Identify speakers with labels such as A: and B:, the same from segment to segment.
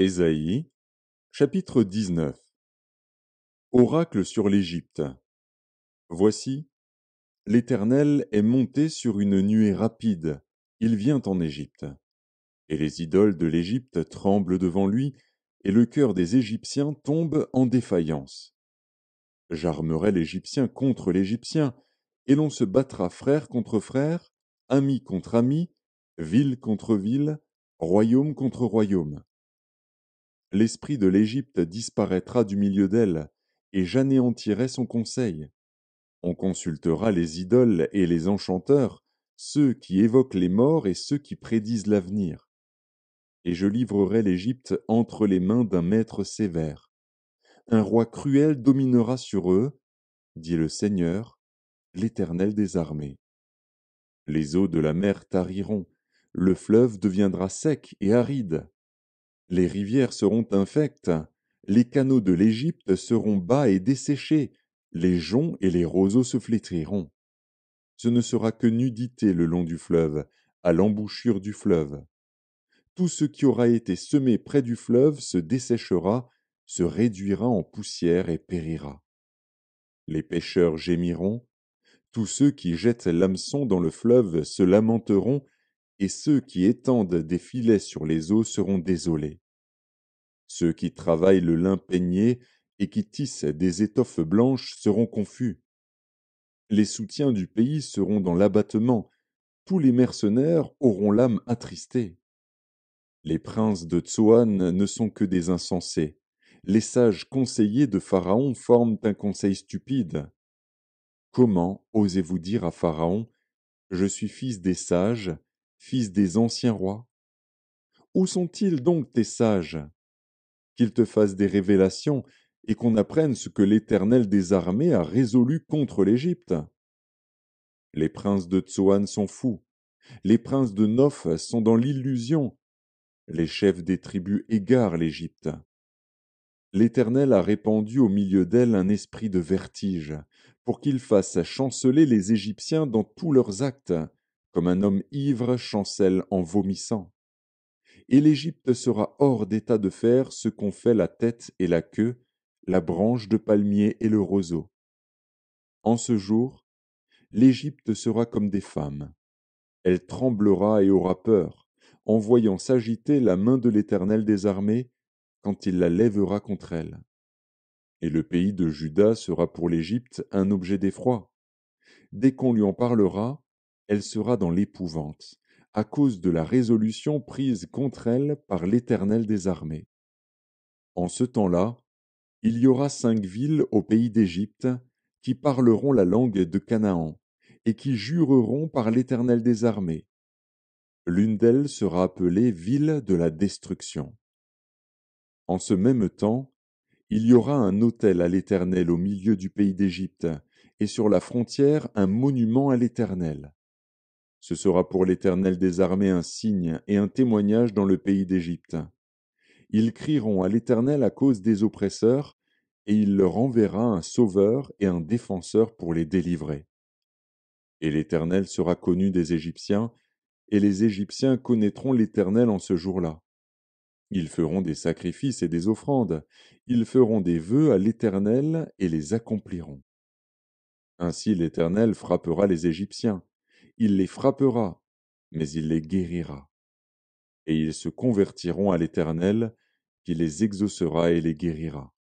A: Ésaïe, chapitre 19. Oracle sur l'Égypte. Voici, l'Éternel est monté sur une nuée rapide, il vient en Égypte. Et les idoles de l'Égypte tremblent devant lui, et le cœur des Égyptiens tombe en défaillance. J'armerai l'Égyptien contre l'Égyptien, et l'on se battra frère contre frère, ami contre ami, ville contre ville, royaume contre royaume. L'esprit de l'Égypte disparaîtra du milieu d'elle, et j'anéantirai son conseil. On consultera les idoles et les enchanteurs, ceux qui évoquent les morts et ceux qui prédisent l'avenir. Et je livrerai l'Égypte entre les mains d'un maître sévère. Un roi cruel dominera sur eux, dit le Seigneur, l'Éternel des armées. Les eaux de la mer tariront, le fleuve deviendra sec et aride. Les rivières seront infectes, les canaux de l'Égypte seront bas et desséchés, les joncs et les roseaux se flétriront. Ce ne sera que nudité le long du fleuve, à l'embouchure du fleuve. Tout ce qui aura été semé près du fleuve se desséchera, se réduira en poussière et périra. Les pêcheurs gémiront, tous ceux qui jettent l'hameçon dans le fleuve se lamenteront, et ceux qui étendent des filets sur les eaux seront désolés. Ceux qui travaillent le lin peigné et qui tissent des étoffes blanches seront confus. Les soutiens du pays seront dans l'abattement, tous les mercenaires auront l'âme attristée. Les princes de Tsoan ne sont que des insensés. Les sages conseillers de Pharaon forment un conseil stupide. Comment osez-vous dire à Pharaon, je suis fils des sages, fils des anciens rois? Où sont-ils donc tes sages? Qu'ils te fassent des révélations et qu'on apprenne ce que l'Éternel des armées a résolu contre l'Égypte. Les princes de Tsoan sont fous, les princes de Noph sont dans l'illusion, les chefs des tribus égarent l'Égypte. L'Éternel a répandu au milieu d'elle un esprit de vertige, pour qu'il fasse chanceler les Égyptiens dans tous leurs actes, comme un homme ivre chancelle en vomissant. Et l'Égypte sera hors d'état de faire ce qu'ont fait la tête et la queue, la branche de palmier et le roseau. En ce jour, l'Égypte sera comme des femmes. Elle tremblera et aura peur, en voyant s'agiter la main de l'Éternel des armées, quand il la lèvera contre elle. Et le pays de Juda sera pour l'Égypte un objet d'effroi. Dès qu'on lui en parlera, elle sera dans l'épouvante, à cause de la résolution prise contre elle par l'Éternel des armées. En ce temps-là, il y aura 5 villes au pays d'Égypte qui parleront la langue de Canaan et qui jureront par l'Éternel des armées. L'une d'elles sera appelée ville de la destruction. En ce même temps, il y aura un autel à l'Éternel au milieu du pays d'Égypte, et sur la frontière un monument à l'Éternel. Ce sera pour l'Éternel des armées un signe et un témoignage dans le pays d'Égypte. Ils crieront à l'Éternel à cause des oppresseurs, et il leur enverra un sauveur et un défenseur pour les délivrer. Et l'Éternel sera connu des Égyptiens, et les Égyptiens connaîtront l'Éternel en ce jour-là. Ils feront des sacrifices et des offrandes, ils feront des vœux à l'Éternel et les accompliront. Ainsi l'Éternel frappera les Égyptiens, il les frappera, mais il les guérira. Et ils se convertiront à l'Éternel, qui les exaucera et les guérira.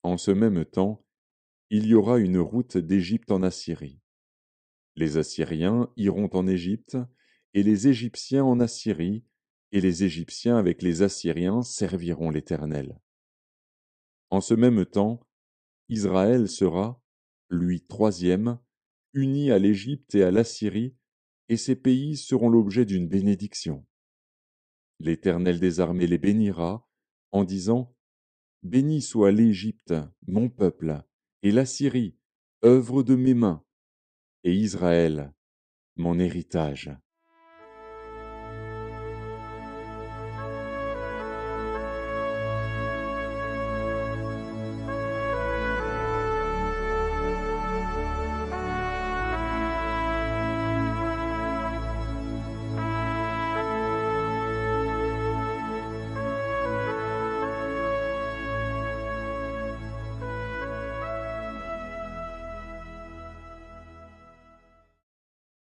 A: En ce même temps, il y aura une route d'Égypte en Assyrie. Les Assyriens iront en Égypte, et les Égyptiens en Assyrie, et les Égyptiens avec les Assyriens serviront l'Éternel. En ce même temps, Israël sera, lui troisième, uni à l'Égypte et à l'Assyrie, et ces pays seront l'objet d'une bénédiction. L'Éternel des armées les bénira, en disant, béni soit l'Égypte, mon peuple, et l'Assyrie, œuvre de mes mains, et Israël, mon héritage.